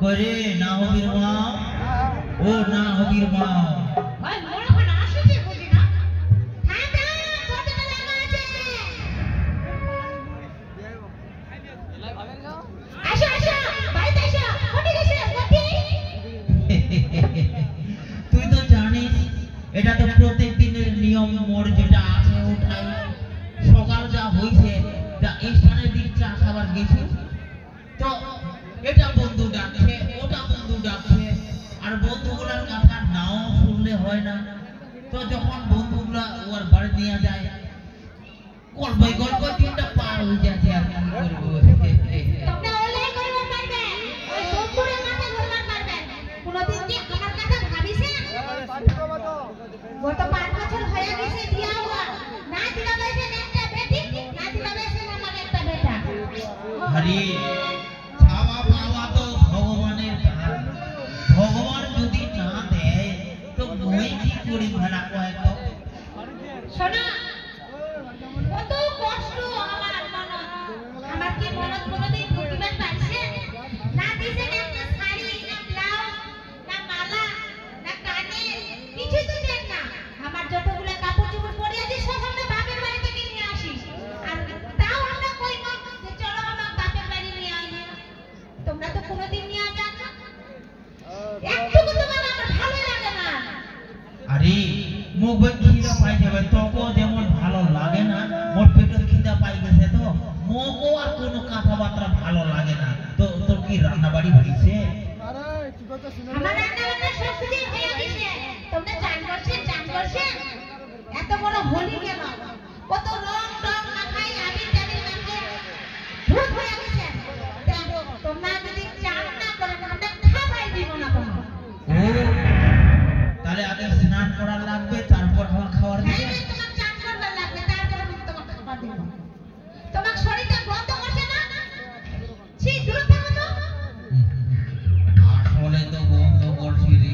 করে না হবির মা ও না হবির মা ভাই মোর ওখানে আসছে বুঝি না ঠান্ডা কতটা লাগা আছে আসো আসো বাইরে আসো কোটি গেছে কোটি তুই তো জানিস এটা তো প্রত্যেক দিনের নিয়ম মোর যেটা আছে ওটাই সকাল যা হইছে যা স্থানের দিক চা খাবার গেছি তো এটা বন্ধু ডাকছে ওটা বন্ধু ডাকছে আর বন্ধুগুলার কথা নাও শুনলে হয় না তো যখন বন্ধুগুলা ওর বাড়ি নিয়ে যায় গল্প দিনটা পার হয়ে যাচ্ছে আর কি করবো তোমরা ওলাই করবে পারবে ওই বন্ধুরে মাথা ধরবার পারবে কোনদিন কি আমার কথা ভাবিছে গত 5 বছর হয়ে গেছে বিয়া হওয়া না দিলা বয়সে একটা বেটি না দিলা বয়সে আমার একটা বেটা হরি খাওয়া পাওয়া তো ভগবানের দান ভগবান যদি না দেয় তো মই কি করি ভাড়া কয় তো শোনা কত কষ্ট আমার মন আমার কি মনত কোনদিন ঢুকিবার পাইছে না দিছে না একটা শাড়ি না ব্লাউজ না মালা না কানে কিছু তো দেন না আমার যতগুলো কাপড় চোপড় পরে আছে সব আমরা বাপের বাড়ি থেকে নিয়ে আসি আর তাও আমরা কই না যে চলো আমরা বাপের বাড়ি নিয়ে আই তোমরা তো কোনদিন নিয়ে যান না একটু তোমার আমার ভালো লাগে না আরে মুখ খিদা পাই যাবে তোকে যেমন ভালো লাগে না মোর পেটে খিদা পাই গেছে তো মোকও আর কোনো কথাবার্তা ভালো লাগে না তো তোর কি রান্না বাড়ি হইছে আমার রান্না বান্না সব কিছু হয়ে গেছে তোমরা চান করছে এত বড় হোলি কেন কত রং টং মাখাই আবির টাবির মাখে ভূত হয়ে গেছে তোমরা যদি চান না করেন আমরা খাবাই দিব না কোনো তাহলে আগে স্নান করা লাগবে তারপর আমার খাবার দিবে তোমার চান করবার লাগবে তারপর আমি তোমার খাবার দিব তোমার শরীরটা গন্ধ করছে না ছি দূর থাকো তো আসলে তো গন্ধ করছি রে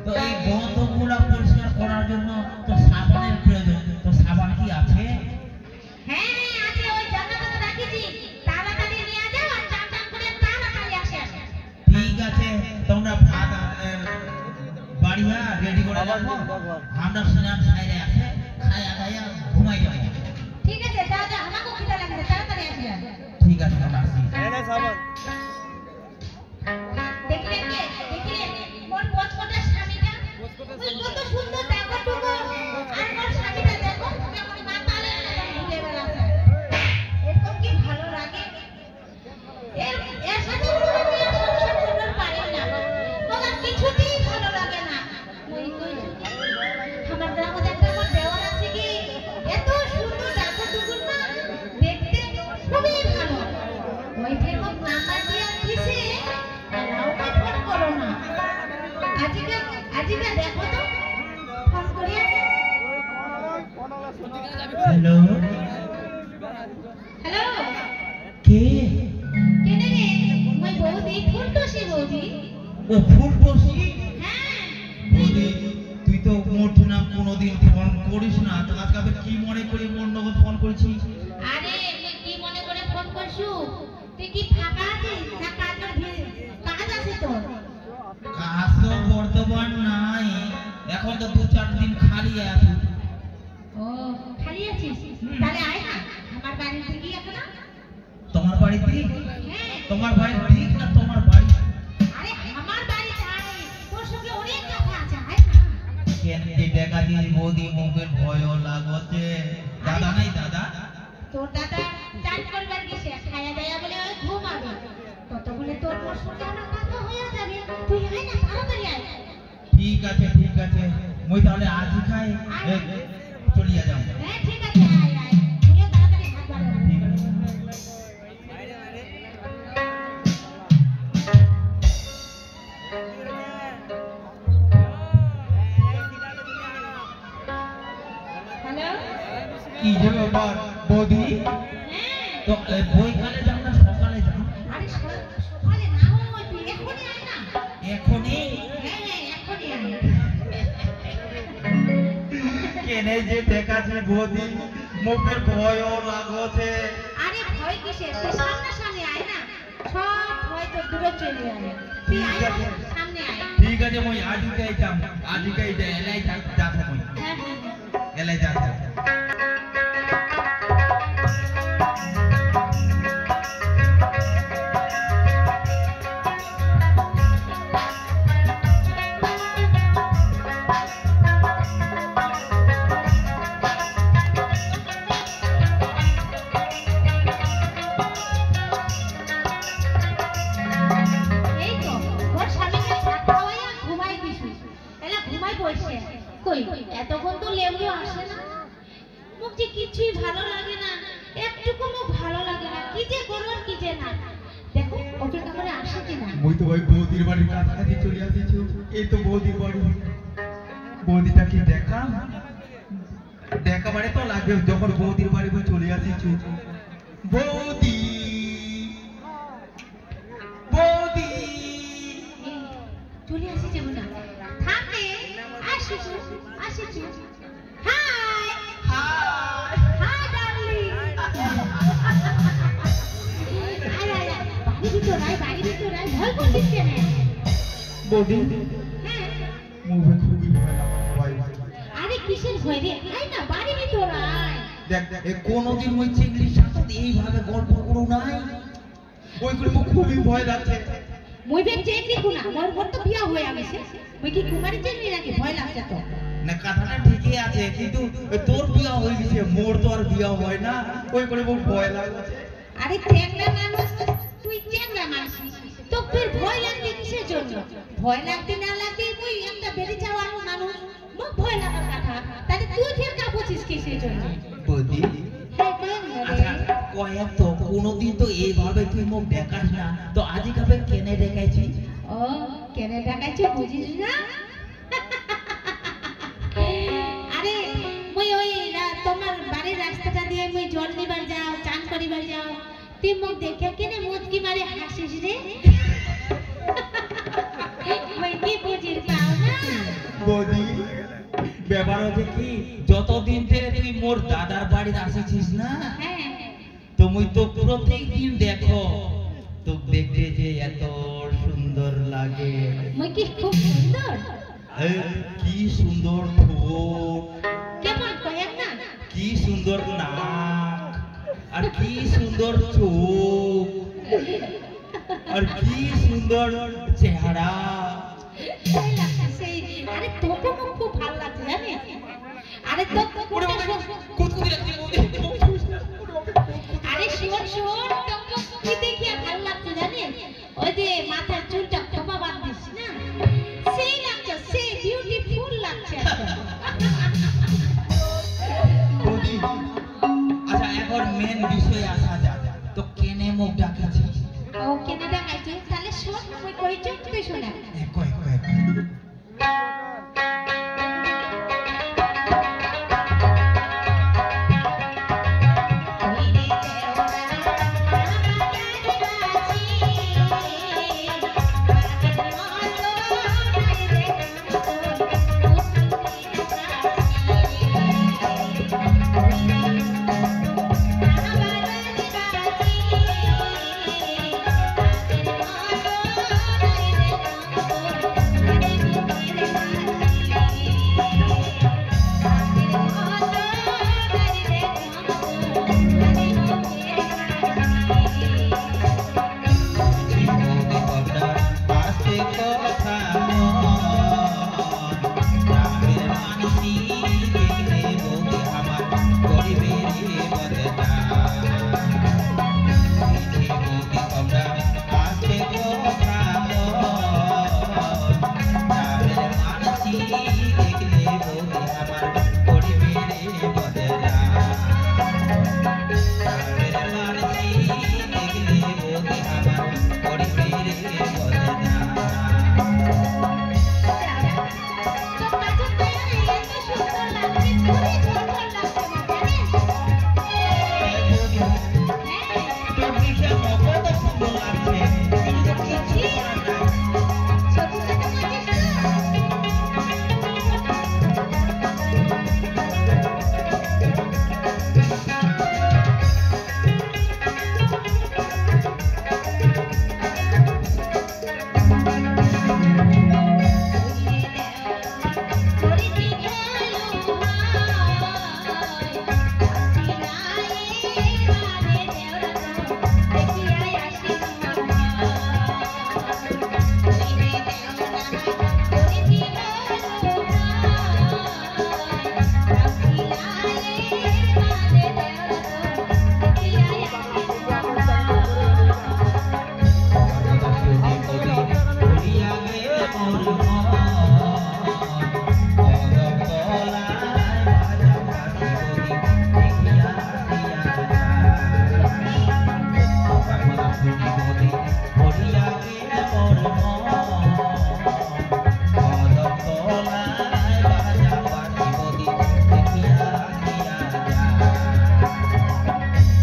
তো এই গন্ধগুলা পরিষ্কার করার জন্য তো সাবানের প্রয়োজন তো সাবান কি আছে হ্যাঁ আছে ওই জায়গাটা রাখিছি তাড়াতাড়ি নিয়ে যাও আর চান চান করে তাড়াতাড়ি আসে ঠিক আছে তোমরা ভাত বাড়িয়া রেডি করে রাখো আমরা স্নান সাইরে আছে খায়া খায়া ঘুমাই যাবো ঠিক আছে যাও যাও আমাকেও খিদা লাগছে তাড়াতাড়ি আসি ঠিক আছে আমরা আসি দেখলে মোর পছন্দ স্বামীটা ওই কত সুন্দর দেখো টুকু আর মোর স্বামীটা দেখো কেমন মাতালে ঘুরে বেড়াচ্ছে এরকম কি ভালো লাগে এর সাথে কোনো মেয়ে সংসার করতে পারে না ওর কিছুতেই ভালো লাগে না ওই আমার গ্রামে একটা আমার দেওয়ার আছে কি এত সুন্দর দেখো টুকু না দেখতে খুবই ভালো ওই ফেরত নাম্বার দিয়ে দিছে আমাকে ফোন করো না আজকে দেখো তো ফোন করিয়া হ্যালো হ্যালো কে কেনে রে মই বৌদি ফুলটুসি বৌদি ও ফুলটুসি হ্যাঁ বৌদি তুই তো মোট না কোনোদিন ফোন করিস না তো আজকে আবার কি মনে করে মোর নগদ ফোন করেছিস আরে তুই কি মনে করে ফোন করছু তুই কি ফাঁকা আছিস না কাজ আছে তোর কাজ তো বর্তমান নাই এখন তো 2-4 দিন খালি আছি ও খালি আছিস তাহলে আয় না আমার বাড়িতে গিয়ে এখন তোমার বাড়িতে হ্যাঁ তোমার বাড়ি ঠিক না তোমার বাড়ি আরে আমার বাড়িতে আয় তোর সঙ্গে অনেক কথা আছে আয় না কেন দেখা দিস বৌদি মুখের ভয়ও লাগছে দাদা নাই দাদা তোর দাদা চান করবার গেছে খায়া দায়া বলে ওই ঘুমাবে ততক্ষণে তোর মোর সঙ্গে আমার কথা হয়ে যাবে তুই আয় না তাড়াতাড়ি আয় ঠিক আছে মই তাহলে আজই খাই চলিয়া যাও হ্যাঁ ঠিক আছে আয় আয় তুইও তাড়াতাড়ি হাত বাড়া ঠিক আছে হ্যালো কি যে ব্যাপার বৌদি হ্যাঁ তো বইখানে যাও না সকালে যাও আরে সকালে না হয় তুই এখনই আয় না এখনই হ্যাঁ এখনই আয় কেনে যে দেখাচ্ছে বৌদি মুখের ভয়ও লাগছে আরে ভয় কিসের তুই সামনাসামনি আয় না সব ভয় তো দূরে চলে আয় তুই আয় সামনে আয় ঠিক আছে মই আজিকাই যাম আজিকাই যাই এলাই যাত মই হ্যাঁ এলাই যাত এই তো ওর স্বামীকে ভাত খাওয়াইয়া ঘুমাই দিছি এলা ঘুমাই পড়ছে কই এতক্ষণ তো লেবু আসে না মুখ যে কিছুই ভালো লাগে না একটুকু মুখ ভালো লাগে না কি যে করব কি যে না দেখো অপেক্ষা করে আসে কিনা মই তো ভাই বৌদির বাড়ির কাছাকাছি চলে আসিছি এই তো বৌদির বাড়ি বৌদিটা কি দেখা দেখা মানে তো লাগবে যখন বৌদির বাড়ি মই চলে আসিছি বৌদি বৌদি এই, চলে আসিছে মনে হয়। থামে আসিছু আসিছু হাই হাই হাই ডার্লিং আয় আয় আয় বাড়ি ভিতর আয় ভয় করছিস কেন বৌদি হ্যাঁ মুভি খুবই ভয় লাগে আরে কিসের ভয় রে আয় না বাড়ি ভিতর আয় দেখ এ কোনদিন ওই চিংড়ির সাথে এইভাবে গল্প করো নাই ওইগুলো মোক খুবই ভয় লাগছে মই বেন চেংড়ি কুনা মোর তো বিয়া হয়ে গেছে মই কি কুমারী চেংড়ি নাকি ভয় লাগছে তো না কথাটা ঠিকই আছে কিন্তু তোর বিয়া হয়ে গেছে মোর তো আর বিয়া হয় না ওই করে মোক ভয় লাগছে আরে চেংড়া মানুষ তুই চেংড়া মানুষ তো ফির ভয় লাগবে কিসের জন্য ভয় লাগতে না লাগতে মই একটা বেরি যাওয়া মানুষ মোক ভয় লাগার কথা তাহলে তুই ফির কাঁপছিস কিসের জন্য বৌদি হ্যাঁ কেন আচ্ছা রে কয়েক তো কোনোদিন তো এইভাবে তুই মোক দেখাস না তো আজই কবে কেনে দেখাইছি ও কেন দেখাইছে বুঝিস না আরে মই ওই তোমার বাড়ির রাস্তাটা দিয়ে মই জল নিবার যাও চান করিবার যাও তুই মোক দেখে কেনে মুচকি মারে হাসিস রে মই কি বুঝির পাও না বৌদি ব্যাপার হচ্ছে কি যতদিন থেকে তুই মোর দাদার বাড়িতে আসিছিস না হ্যাঁ তো মুই তো প্রত্যেকদিন দেখো তো দেখতে যে এত সুন্দর লাগে মই কি খুব সুন্দর এ, কি সুন্দর ঠোঁট কেমন কয়েক না কি সুন্দর নাক আর কি সুন্দর চোখ আর কি সুন্দর চেহারা সেই লাগছে সেই আরে তোকে মোক খুব ভালো লাগছে জানিস আরে তো আরে শোন শোন তোকে কি দেখিয়া ভালো লাগছে জানিস ওই যে মাথার চুলটা খোপা বাঁধিস না সেই লাগছে সেই বিউটিফুল লাগছে বৌদি, আচ্ছা এখন মেন বিষয়ে আসা যাক তো কেনে মুখ ডাকেছিস ও কেনে দেখাইছে তাহলে শোন মই কইছি তুই শোনা কয় কয় Thank you. মোর মন কদম তলায় বাজা বাঁশি বদি দেখিয়া দিয়া যায়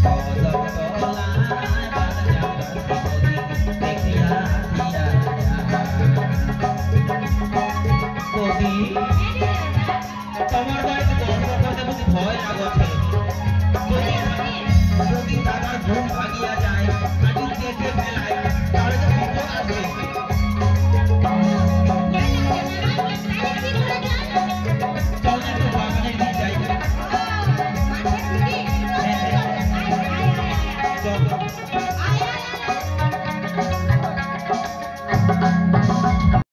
কদম তলায় বাজা বাঁশি বদি দেখিয়া দিয়া যায় বদি তোমার বাড়িতে দর্শন করতে বুঝি ভয় লাগছে